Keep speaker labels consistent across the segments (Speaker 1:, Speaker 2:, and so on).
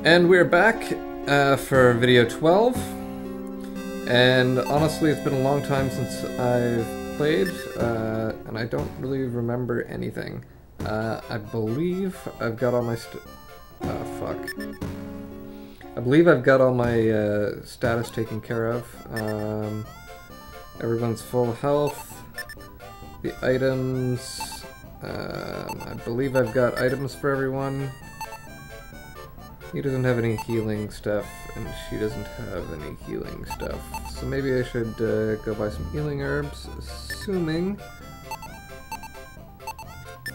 Speaker 1: And we're back for video 12, and honestly it's been a long time since I've played, and I don't really remember anything. I believe I've got all my I believe I've got all my status taken care of. Everyone's full health. The items, I believe I've got items for everyone. He doesn't have any healing stuff, and she doesn't have any healing stuff. So maybe I should go buy some healing herbs, assuming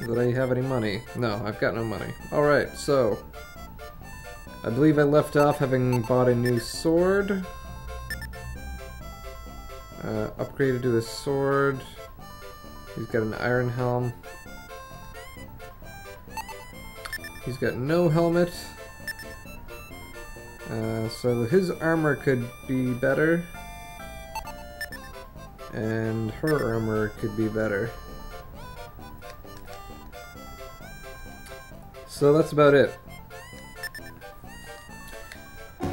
Speaker 1: that I have any money. No, I've got no money. Alright, so I believe I left off having bought a new sword. Upgraded to a sword. He's got an iron helm. He's got no helmet. So his armor could be better, and her armor could be better. So that's about it.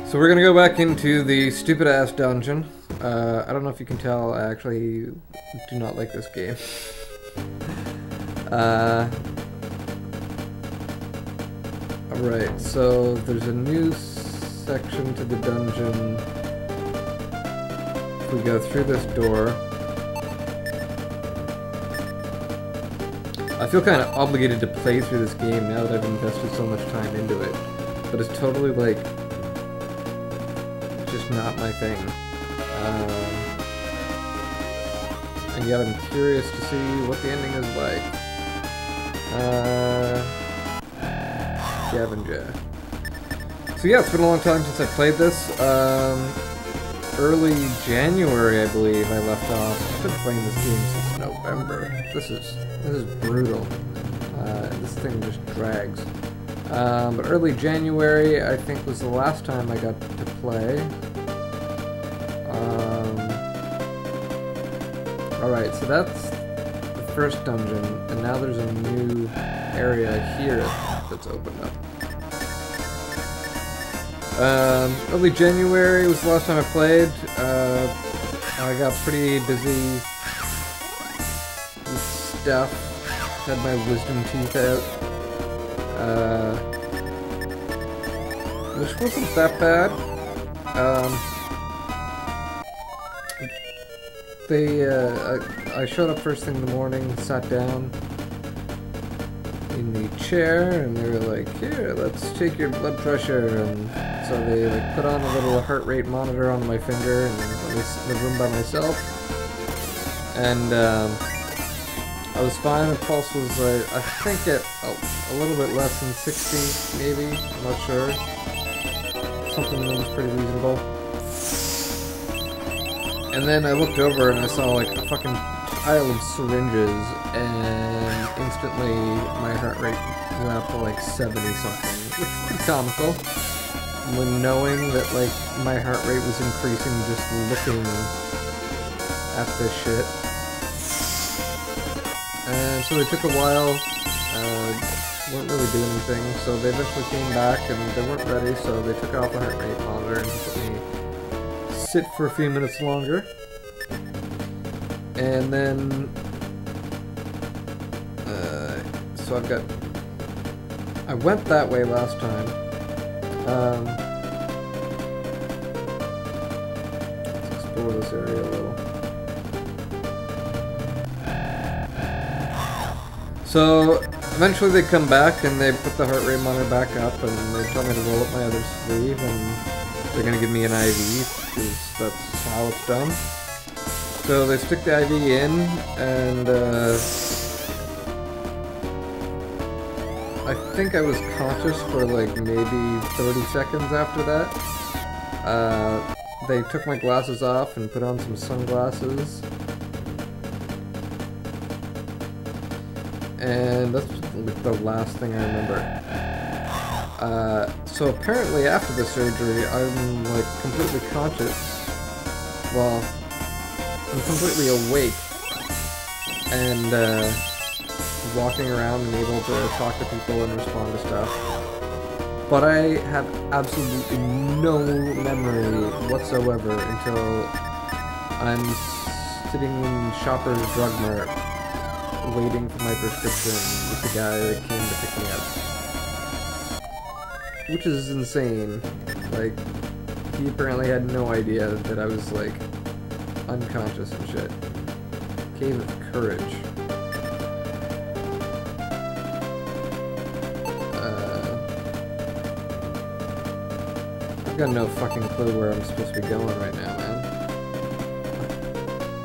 Speaker 1: So we're gonna go back into the stupid ass dungeon. I don't know if you can tell, I actually do not like this game. Alright, so there's a new section to the dungeon. If we go through this door, I feel kind of obligated to play through this game now that I've invested so much time into it, but it's totally like just not my thing. And yet I'm curious to see what the ending is like. Scavenger. So yeah, it's been a long time since I played this. Early January, I believe, I left off. I've been playing this game since November. This is brutal. This thing just drags. But early January, I think, was the last time I got to play. Alright, so that's the first dungeon, and now there's a new area here that's opened up. Early January was the last time I played. I got pretty busy with stuff. Had my wisdom teeth out. Which wasn't that bad. I showed up first thing in the morning, sat down in the chair, and they were like, "Here, let's check your blood pressure." And so they like put on a little heart rate monitor on my finger, and let me sit in the room by myself. And I was fine. The pulse was I think at a little bit less than 60, maybe. I'm not sure. Something that was pretty reasonable. And then I looked over and I saw like a fucking pile of syringes, and instantly my heart rate went up to like 70 something, which is pretty comical. When knowing that like my heart rate was increasing just looking at this shit. And so they took a while, weren't really doing anything, so they eventually came back and they weren't ready, so they took off the heart rate monitor and let me sit for a few minutes longer. And then so I went that way last time. Let's explore this area a little. So eventually they come back and they put the heart rate monitor back up, and they tell me to roll up my other sleeve, and they're gonna give me an IV, because that's how it's done. So they stick the IV in, and I think I was conscious for like maybe 30 seconds after that. They took my glasses off and put on some sunglasses. And that's like the last thing I remember. So apparently after the surgery, I'm like completely conscious. Well, I'm completely awake and walking around and able to talk to people and respond to stuff. but I have absolutely no memory whatsoever until I'm sitting in Shoppers Drug Mart waiting for my prescription with the guy that came to pick me up. Which is insane. Like, he apparently had no idea that I was, like, unconscious and shit. Cave of Courage. I've got no fucking clue where I'm supposed to be going right now, man.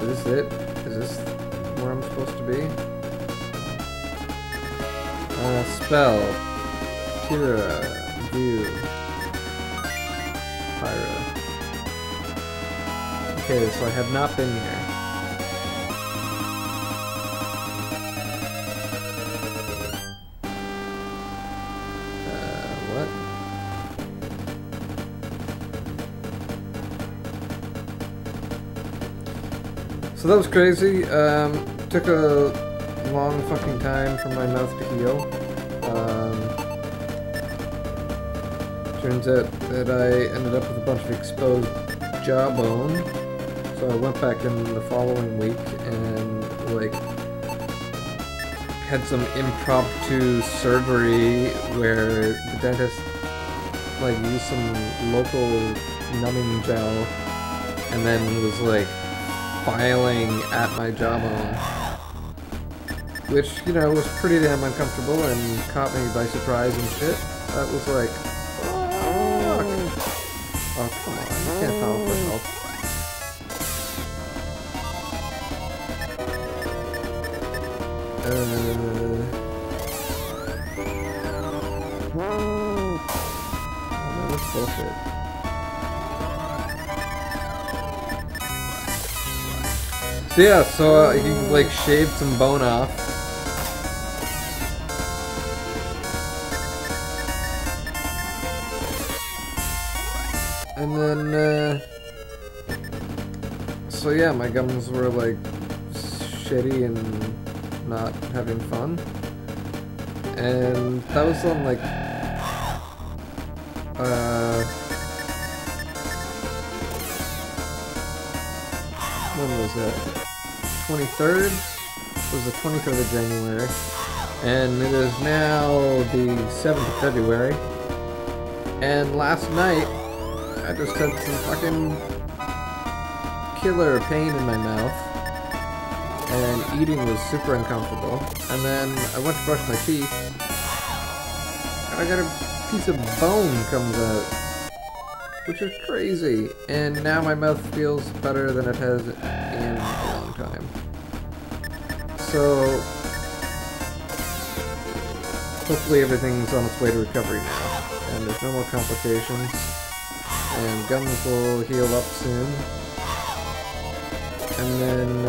Speaker 1: Is this it? Is this where I'm supposed to be? Spell. Kira. View. Pyra. Okay, so I have not been here. What? So that was crazy. Took a long fucking time for my mouth to heal. Turns out that I ended up with a bunch of exposed jawbone. So I went back in the following week and, like, had some impromptu surgery where the dentist, like, used some local numbing gel and then was, like, filing at my jawbone. Which, you know, was pretty damn uncomfortable and caught me by surprise and shit. That was like, fuck. Oh, come on, you can't follow for help. Oh man, that's bullshit. So yeah, so he like shaved some bone off. And then, so yeah, my gums were like shitty and not having fun. And that was on like, when was that? 23rd? It was the 23rd of January. And it is now the 7th of February. And last night, I just had some fucking killer pain in my mouth. And eating was super uncomfortable. And then I went to brush my teeth. And I got a piece of bone comes out. Which is crazy. And now my mouth feels better than it has in a long time. So hopefully everything's on its way to recovery now. And there's no more complications. And gums will heal up soon. And then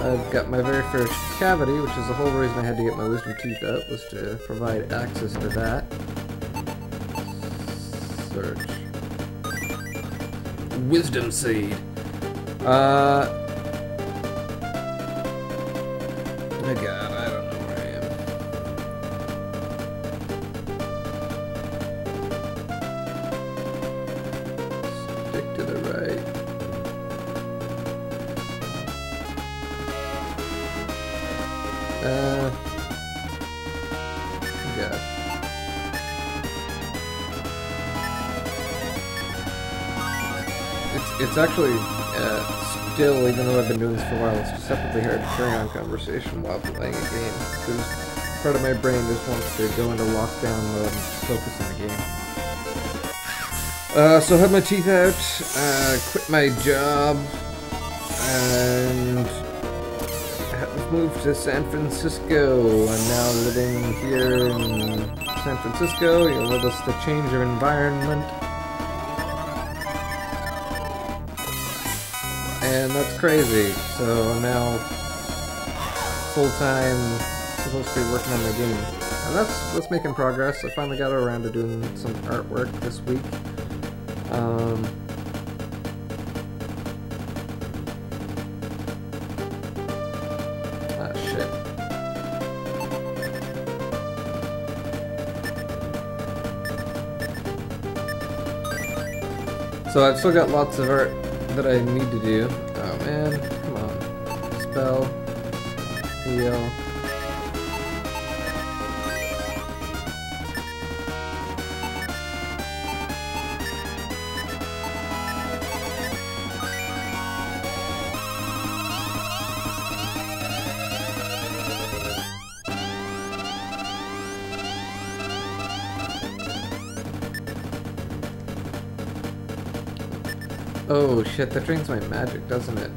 Speaker 1: I've got my very first cavity, which is the whole reason I had to get my wisdom teeth out, was to provide access to that. Search. Wisdom seed. Oh god, I don't know where I am. Stick to the right. God. It's actually still, even though I've been doing this for a while, it's deceptively hard to carry on conversation while playing a game, because part of my brain just wants to go into lockdown mode and focus on the game. So I had my teeth out, quit my job, and moved to San Francisco. I'm now living here in San Francisco. You'll notice the change of environment. And that's crazy. So I'm now full-time supposed to be working on my game. And that's making progress. I finally got around to doing some artwork this week. So I've still got lots of art that I need to do. Oh man, come on. Spell. Heal. Oh shit, that drains my magic, doesn't it?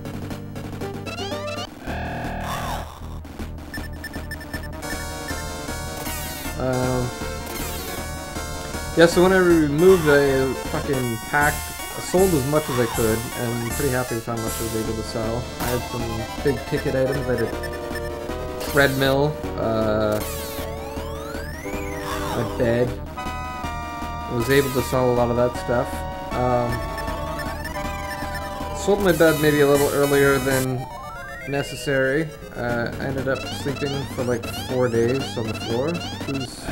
Speaker 1: Yeah, so when I removed, I fucking packed, sold as much as I could, and pretty happy with how much I was able to sell. I had some big ticket items. I had a treadmill, my bed. I was able to sell a lot of that stuff. Sold my bed maybe a little earlier than necessary. I ended up sleeping for like 4 days on the floor, which was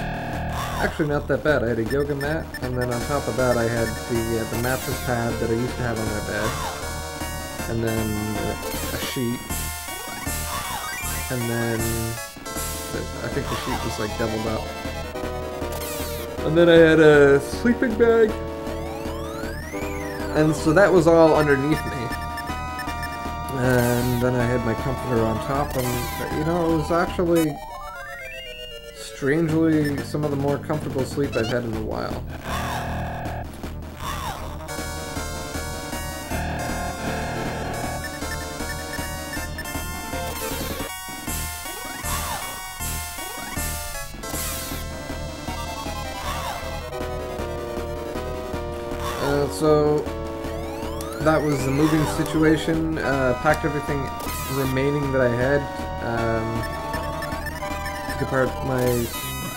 Speaker 1: actually not that bad. I had a yoga mat, and then on top of that I had the mattress pad that I used to have on my bed, and then a sheet, and then I think the sheet was like doubled up. And then I had a sleeping bag, and so that was all underneath me. And then I had my comforter on top, and you know, it was actually strangely some of the more comfortable sleep I've had in a while. So that was the moving situation. Packed everything remaining that I had. Took apart my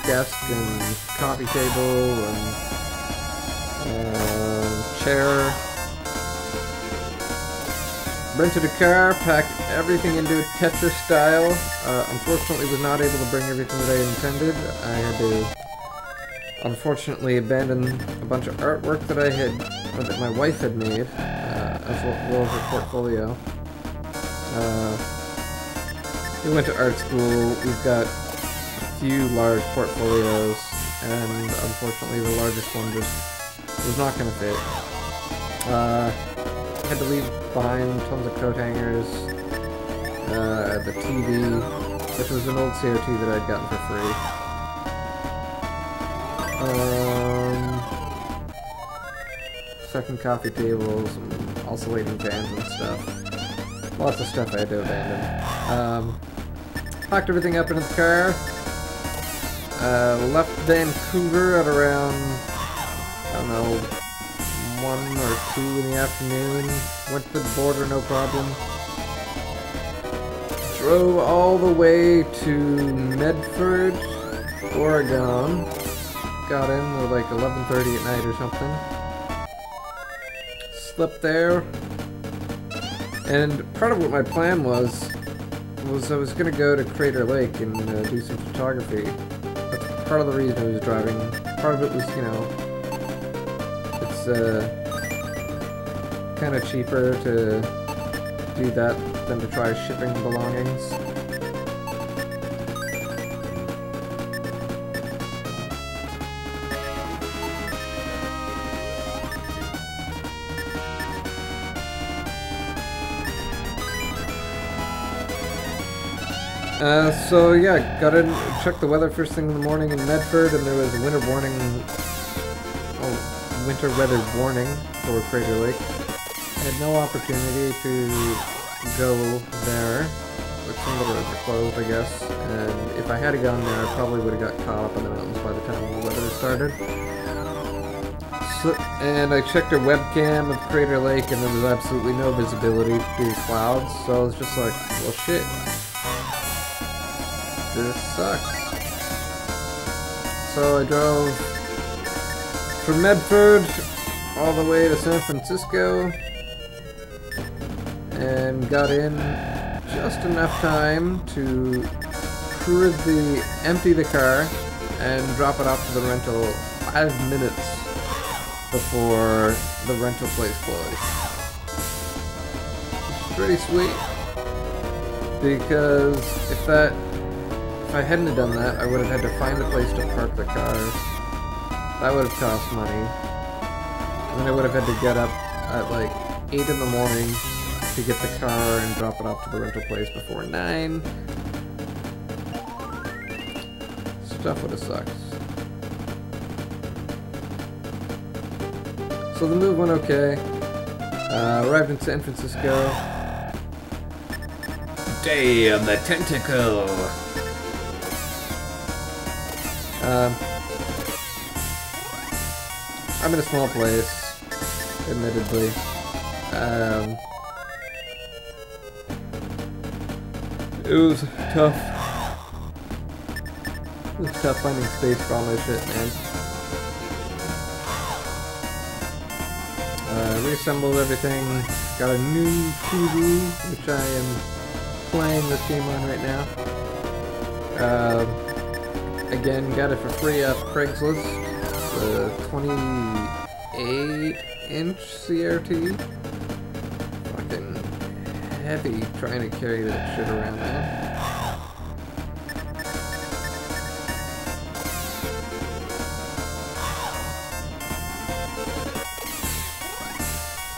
Speaker 1: desk and coffee table and chair. Rented a car, packed everything into a Tetris style. Unfortunately was not able to bring everything that I intended. I had to unfortunately abandon a bunch of artwork that I had, or that my wife had made, as well as her portfolio. We went to art school. We've got a few large portfolios, and unfortunately the largest one just was not going to fit. Had to leave behind tons of coat hangers, the TV, which was an old CRT that I'd gotten for free. Second coffee tables, some oscillating fans and stuff. Lots of stuff I had to abandon. Packed everything up into the car. Left Vancouver at around, I don't know, 1 or 2 in the afternoon. Went to the border, no problem. Drove all the way to Medford, Oregon. Got in at like 11:30 at night or something. Slept there. And part of what my plan was I was gonna go to Crater Lake and do some photography. That's part of the reason I was driving. Part of it was, you know, it's kind of cheaper to do that than to try shipping belongings. So yeah, got in, checked the weather first thing in the morning in Medford, and there was a winter weather warning for Crater Lake. I had no opportunity to go there, which some of the roads are closed, I guess, and if I had gone there, I probably would have got caught up in the mountains by the time the weather started. So, and I checked a webcam of Crater Lake, and there was absolutely no visibility due to clouds, so I was just like, well shit. This sucks. So I drove from Medford all the way to San Francisco and got in just enough time to empty the car and drop it off to the rental 5 minutes before the rental place closed. Which is pretty sweet, because if I hadn't have done that, I would have had to find a place to park the cars. That would have cost money. And then I would have had to get up at like 8 in the morning to get the car and drop it off to the rental place before 9. Stuff would have sucked. So the move went okay. Arrived in San Francisco. Day of the Tentacle! I'm in a small place, admittedly. It was tough. It was tough finding space for all my shit, man. Reassembled everything. Got a new TV, which I am playing this game on right now. Again, got it for free off Craigslist. It's a 28-inch CRT. Fucking heavy trying to carry that shit around, man.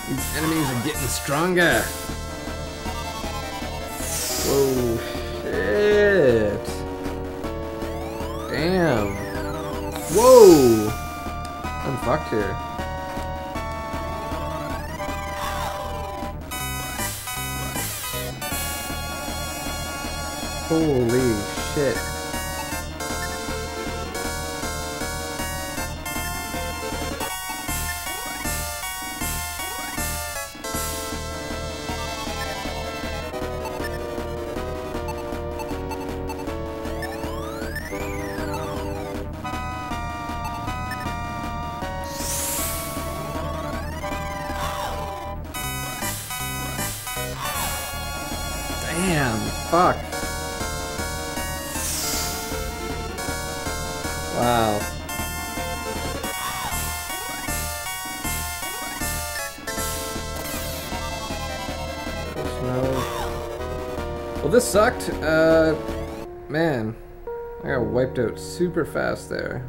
Speaker 1: These enemies are getting stronger. Whoa, shit. Damn. Whoa! I'm fucked here. Holy shit. Damn, fuck. Wow. Well, this sucked. Man. I got wiped out super fast there.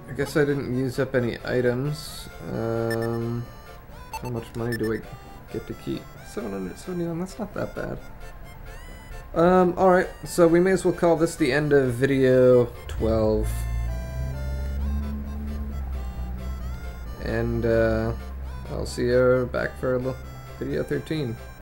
Speaker 1: I guess I didn't use up any items. How much money do I get to keep? 771, that's not that bad. Alright, so we may as well call this the end of video 12. And, I'll see you back for video 13.